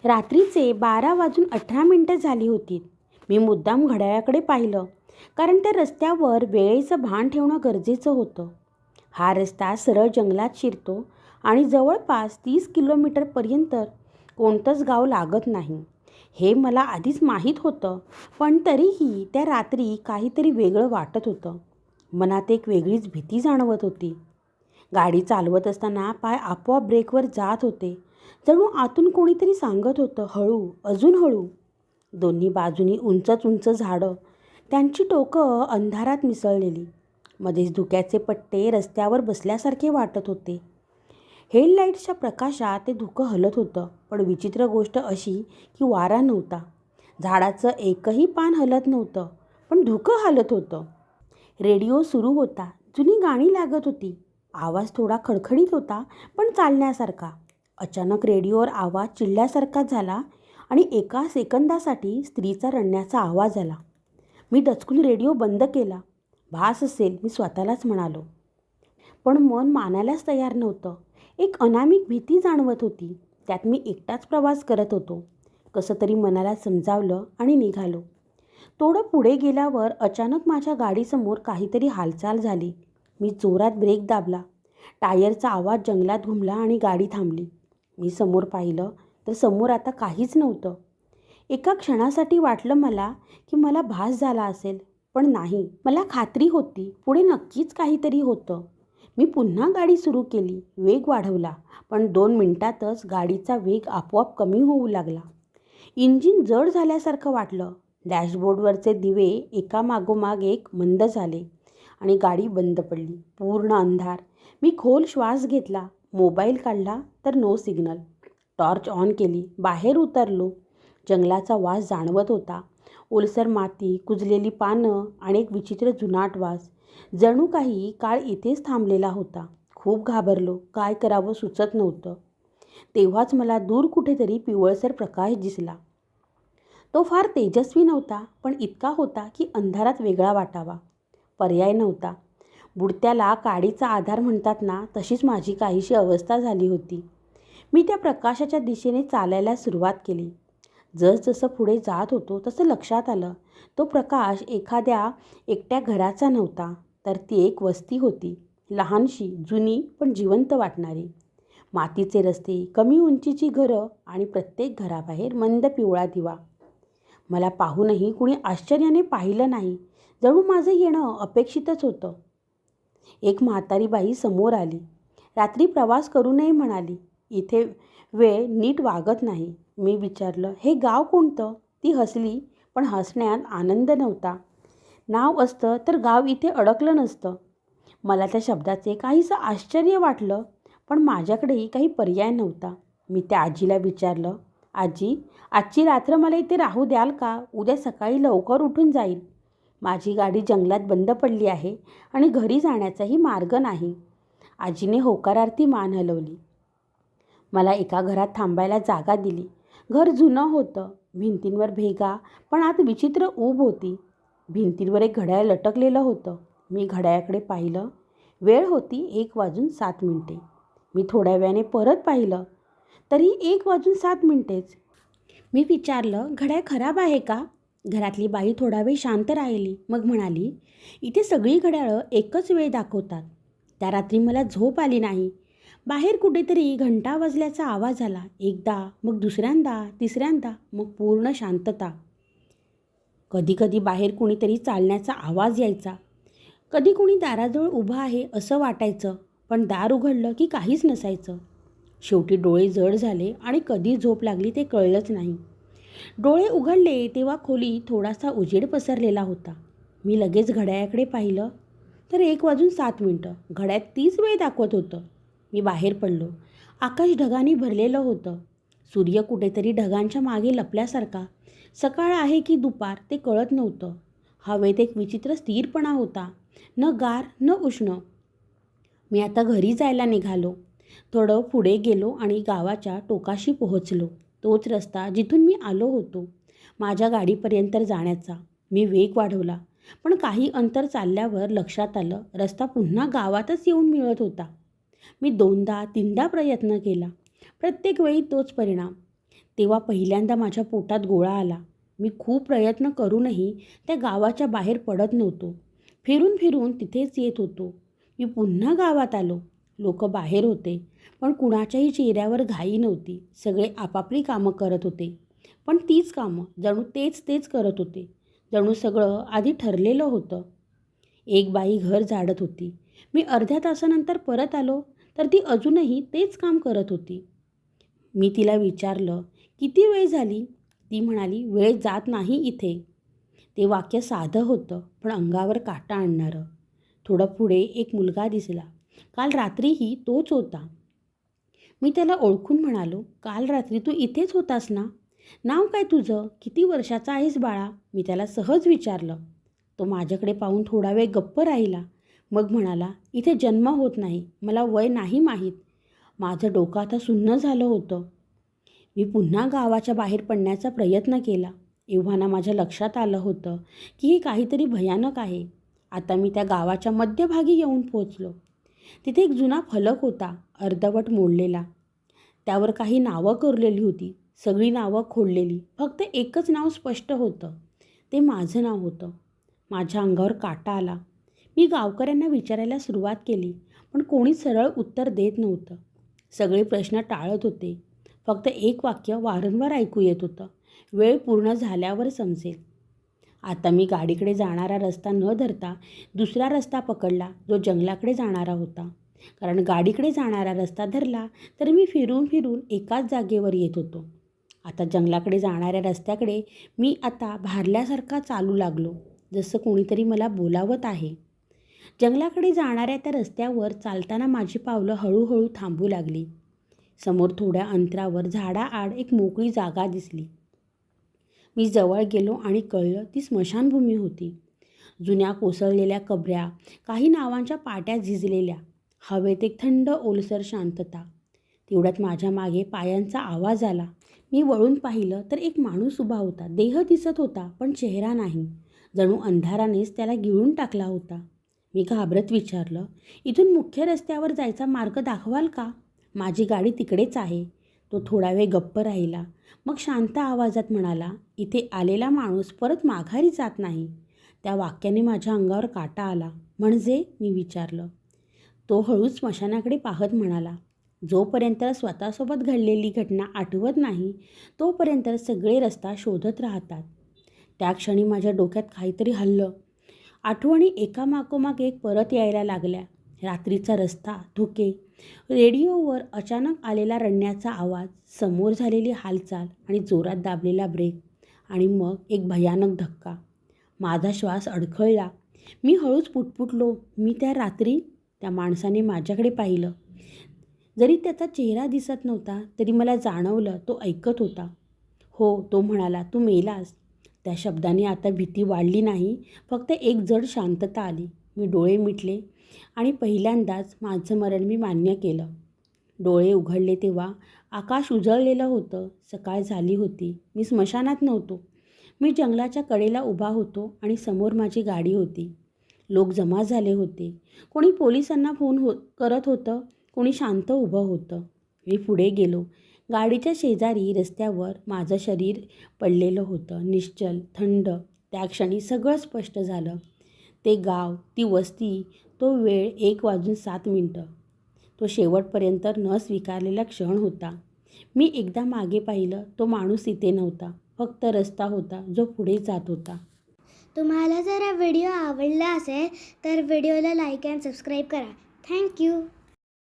रात्रीचे 12:18 झाली होती. मी मुद्दाम घड्याळाकडे पाहिलं, कारण त्या रस्त्यावर वेळेचं भान ठेवणं गरजेचं होतं. हा रस्ता सरळ जंगलात शिरतो आणि जवळपास 30 किलोमीटरपर्यंत कोणतंच गाव लागत नाही. हे मला आधीच माहीत होतं, पण तरीही त्या रात्री काहीतरी वेगळं वाटत होतं. मनात एक वेगळीच भीती जाणवत होती. गाडी चालवत असताना पाय आपोआप ब्रेकवर जात होते. जणू आतून कोणीतरी सांगत होतं, हळू, अजून हळू. दोन्ही बाजूनी उंचच उंच झाडं, त्यांची टोकं अंधारात मिसळलेली. मध्येच धुक्याचे पट्टे रस्त्यावर बसल्यासारखे वाटत होते. हेडलाईट्सच्या प्रकाशात ते धुकं हलत होतं, पण विचित्र गोष्ट अशी की वारा नव्हता. झाडाचं एकही पान हलत नव्हतं, पण धुकं हलत होतं. रेडिओ सुरू होता. जुनी गाणी लागत होती. आवाज थोडा खडखडीत होता, पण चालण्यासारखा. अचानक रेडिओवर आवाज चिडल्यासारखा झाला आणि एका सेकंदासाठी स्त्रीचा रडण्याचा आवाज आला. मी दचकून रेडिओ बंद केला. भास असेल, मी स्वतःलाच म्हणालो. पण मन मानायलाच तयार नव्हतं. एक अनामिक भीती जाणवत होती. त्यात मी एकटाच प्रवास करत होतो. कसं तरी मनाला समजावलं आणि निघालो. थोडं पुढे गेल्यावर अचानक माझ्या गाडीसमोर काहीतरी हालचाल झाली. मी जोरात ब्रेक दाबला. टायरचा आवाज जंगलात घुमला आणि गाडी थांबली. मी समोर पाहिलं तर समोर आता काहीच नव्हतं. एका क्षणासाठी वाटलं मला की मला भास झाला असेल, पण नाही. मला खात्री होती पुढे नक्कीच काहीतरी होतं. मी पुन्हा गाडी सुरू केली. वेग वाढवला, पण 2 मिनिटातच गाडीचा वेग आपोआप कमी होऊ लागला. इंजिन जड झाल्यासारखं वाटलं. डॅशबोर्डवरचे दिवे एकामागोमाग एक मंद झाले आणि गाडी बंद पडली. पूर्ण अंधार. मी खोल श्वास घेतला. मोबाईल काढला तर नो सिग्नल. टॉर्च ऑन केली. बाहेर उतरलो. जंगलाचा वास जाणवत होता. ओलसर माती, कुजलेली पानं आणि एक विचित्र जुनाट वास. जणू काही काळ इथेच थांबलेला होता. खूप घाबरलो. काय करावं सुचत नव्हतं. तेव्हाच मला दूर कुठेतरी पिवळसर प्रकाश दिसला. तो फार तेजस्वी नव्हता, पण इतका होता की अंधारात वेगळा वाटावा. पर्याय नव्हता. बुडत्याला काडीचा आधार म्हणतात ना, तशीच माझी काहीशी अवस्था झाली होती. मी त्या प्रकाशाच्या दिशेने चालायला सुरुवात केली. जसजसं पुढे जात होतो तसं लक्षात आलं, तो प्रकाश एखाद्या एकट्या घराचा नव्हता, तर ती एक वस्ती होती. लहानशी, जुनी पण जिवंत वाटणारी. मातीचे रस्ते, कमी उंचीची घरं आणि प्रत्येक घराबाहेर मंद पिवळा दिवा. मला पाहूनही कुणी आश्चर्याने पाहिलं नाही. जणू माझं येणं अपेक्षितच होतं. एक म्हातारी बाई समोर आली. रात्री प्रवास करू नये म्हणाली. इथे वेळ नीट वागत नाही. मी विचारलं, हे गाव कोणतं? ती हसली, पण हसण्यात आनंद नव्हता. नाव असतं तर गाव इथे अडकलं नसतं. मला त्या शब्दाचे काहीसं आश्चर्य वाटलं, पण माझ्याकडेही काही पर्याय नव्हता. मी त्या आजीला विचारलं, आजी, आजची रात्र मला इथे राहू द्याल का? उद्या सकाळी लवकर उठून जाईल. माझी गाडी जंगलात बंद पडली आहे आणि घरी जाण्याचाही मार्ग नाही. आजीने होकारार्थी मान हलवली. मला एका घरात थांबायला जागा दिली. घर जुनं होतं. भिंतींवर भेगा, पण आत विचित्र ऊब होती. भिंतींवर एक घड्याळ लटकलेलं होतं. मी घड्याळाकडे पाहिलं. वेळ होती 1:07. मी थोड्या वेळाने परत पाहिलं, तरी 1:07. मी विचारलं, घड्याळ खराब आहे का? घरातली बाई थोडा वेळ शांत राहिली. मग म्हणाली, इथे सगळी घड्याळं एकच वेळ दाखवतात. त्या रात्री मला झोप आली नाही. बाहेर कुठेतरी घंटा वाजल्याचा आवाज आला. एकदा, मग दुसऱ्यांदा, तिसऱ्यांदा, मग पूर्ण शांतता. कधीकधी बाहेर कुणीतरी चालण्याचा आवाज यायचा. कधी कुणी दाराजवळ उभं आहे असं वाटायचं, पण दार उघडलं की काहीच नसायचं. शेवटी डोळे जड झाले आणि कधी झोप लागली ते कळलंच नाही. डोळे उघडले तेव्हा खोलीत थोडासा उजेड पसरलेला होता. मी लगेच घड्याळाकडे पाहिलं, तर 1:07. घड्याळात 30 वेळ दाखवत होतं. मी बाहेर पडलो. आकाश ढगांनी भरलेलं होतं. सूर्य कुठेतरी ढगांच्या मागे लपल्यासारखा. सकाळ आहे की दुपार ते कळत नव्हतं. हवेत एक विचित्र स्थिरपणा होता. न गार न उष्ण. मी आता घरी जायला निघालो. थोडं पुढे गेलो आणि गावाच्या टोकाशी पोहोचलो. तोच रस्ता जिथून मी आलो होतो, माझ्या गाडीपर्यंत जाण्याचा. मी वेग वाढवला, पण काही अंतर चालल्यावर लक्षात आलं, रस्ता पुन्हा गावातच येऊन मिळत होता. मी 2दा 3दा प्रयत्न केला. प्रत्येक वेळी तोच परिणाम. तेव्हा पहिल्यांदा माझ्या पोटात गोळा आला. मी खूप प्रयत्न करूनही त्या गावाच्या बाहेर पडत नव्हतो. फिरून फिरून तिथेच येत होतो. मी पुन्हा गावात आलो. लोक बाहेर होते, पण कुणाच्याही चेहऱ्यावर घाई नव्हती. सगळे आपापली कामं करत होते, पण तीच कामं, जणू तेच तेच करत होते. जणू सगळं आधी ठरलेलं होतं. एक बाई घर झाडत होती. मी अर्ध्या तासानंतर परत आलो, तर ती अजूनही तेच काम करत होती. मी तिला विचारलं, किती वेळ झाली? ती म्हणाली, वेळ जात नाही इथे. ते वाक्य साधं होतं, पण अंगावर काटा आणणारं. थोडं पुढे एक मुलगा दिसला. काल रात्रीही तोच होता. मी त्याला ओळखून म्हणालो, काल रात्री तू इथेच होतास ना? नाव काय तुझं? किती वर्षाचा आहेस बाळा? मी त्याला सहज विचारलं. तो माझ्याकडे पाहून थोडा वेळ गप्प राहिला. मग म्हणाला, इथे जन्म होत नाही, मला वय नाही माहीत. माझं डोकं आता सुन्न झालं होतं. मी पुन्हा गावाच्या बाहेर पडण्याचा प्रयत्न केला. एव्हाना माझ्या लक्षात आलं होतं की हे काहीतरी भयानक आहे. आता मी त्या गावाच्या मध्यभागी येऊन पोचलो. तिथे एक जुना फलक होता, अर्धवट मोडलेला. त्यावर काही नावं कोरलेली होती. सगळी नावं खोडलेली. फक्त एकच नाव स्पष्ट होतं. ते माझं नाव होतं. माझ्या अंगावर काटा आला. मी गावकऱ्यांना विचारायला सुरुवात केली, पण कोणीच सरळ उत्तर देत नव्हतं. सगळे प्रश्न टाळत होते. फक्त एक वाक्य वारंवार ऐकू येत होतं, वेळ पूर्ण झाल्यावर समजेल. आता मी गाडीकडे जाणारा रस्ता न धरता दुसरा रस्ता पकडला, जो जंगलाकडे जाणारा होता. कारण गाडीकडे जाणारा रस्ता धरला तर मी फिरून फिरून एकाच जागेवर येत होतो. आता जंगलाकडे जाणाऱ्या रस्त्याकडे मी आता भारल्यासारखा चालू लागलो, जसं कोणीतरी मला बोलावत आहे. जंगलाकडे जाणाऱ्या त्या रस्त्यावर चालताना माझी पावलं हळूहळू थांबू लागली. समोर थोड्या अंतरावर झाडाआड एक मोकळी जागा दिसली. मी जवळ गेलो आणि कळलं ती स्मशानभूमी होती. जुन्या कोसळलेल्या कबऱ्या, काही नावांच्या पाट्या झिजलेल्या, हवेत एक थंड ओलसर शांतता. तेवढ्यात माझ्या मागे पायांचा आवाज आला. मी वळून पाहिलं तर एक माणूस उभा होता. देह दिसत होता, पण चेहरा नाही. जणू अंधारानेच त्याला गिळून टाकला होता. मी घाबरत विचारलं, इथून मुख्य रस्त्यावर जायचा मार्ग दाखवाल का? माझी गाडी तिकडेच आहे. तो थोडा वेळ गप्प राहिला. मग शांत आवाजात म्हणाला, इथे आलेला माणूस परत माघारी जात नाही. त्या वाक्याने माझ्या अंगावर काटा आला. म्हणजे? मी विचारलं. तो हळूच स्मशानाकडे पाहत म्हणाला, जोपर्यंत स्वतःसोबत घडलेली घटना आठवत नाही, तोपर्यंत सगळे रस्ता शोधत राहतात. त्या क्षणी माझ्या डोक्यात काहीतरी हललं. आठवणी एकामागोमाग एक परत यायला लागल्या. रात्रीचा रस्ता, धुके, रेडिओवर अचानक आलेला रडण्याचा आवाज, समोर झालेली हालचाल आणि जोरात दाबलेला ब्रेक, आणि मग एक भयानक धक्का. माझा श्वास अडखळला. मी हळूच पुटपुटलो, मी त्या रात्री? त्या माणसाने माझ्याकडे पाहिलं. जरी त्याचा चेहरा दिसत नव्हता, तरी मला जाणवलं तो ऐकत होता. हो, तो म्हणाला, तू मेलास. त्या शब्दाने आता भीती वाढली नाही, फक्त एक जड शांतता आली. मी डोळे मिटले आणि पहिल्यांदाच माझं मरण मी मान्य केलं. डोळे उघडले तेव्हा आकाश उजळलेलं होतं. सकाळ झाली होती. मी स्मशानात नव्हतो. मी जंगलाच्या कडेला उभा होतो आणि समोर माझी गाडी होती. लोक जमा झाले होते. कोणी पोलिसांना फोन करत होतं, कोणी शांत उभं होतं. मी पुढे गेलो. गाडीच्या शेजारी रस्त्यावर माझं शरीर पडलेलं होतं, निश्चल, थंड. त्या क्षणी सगळं स्पष्ट झालं. ते गाव, ती वस्ती, तो वेळ 1:07. तो शेवटपर्यंत न स्वीकारलेला क्षण होता. मी एकदा मागे पाहिलं, तो माणूस इथे नव्हता. फक्त रस्ता होता जो पुढे जात होता. तुम्हाला जर हा व्हिडिओ आवडला असेल तर व्हिडिओला लाईक अँड सबस्क्राईब करा. थँक्यू.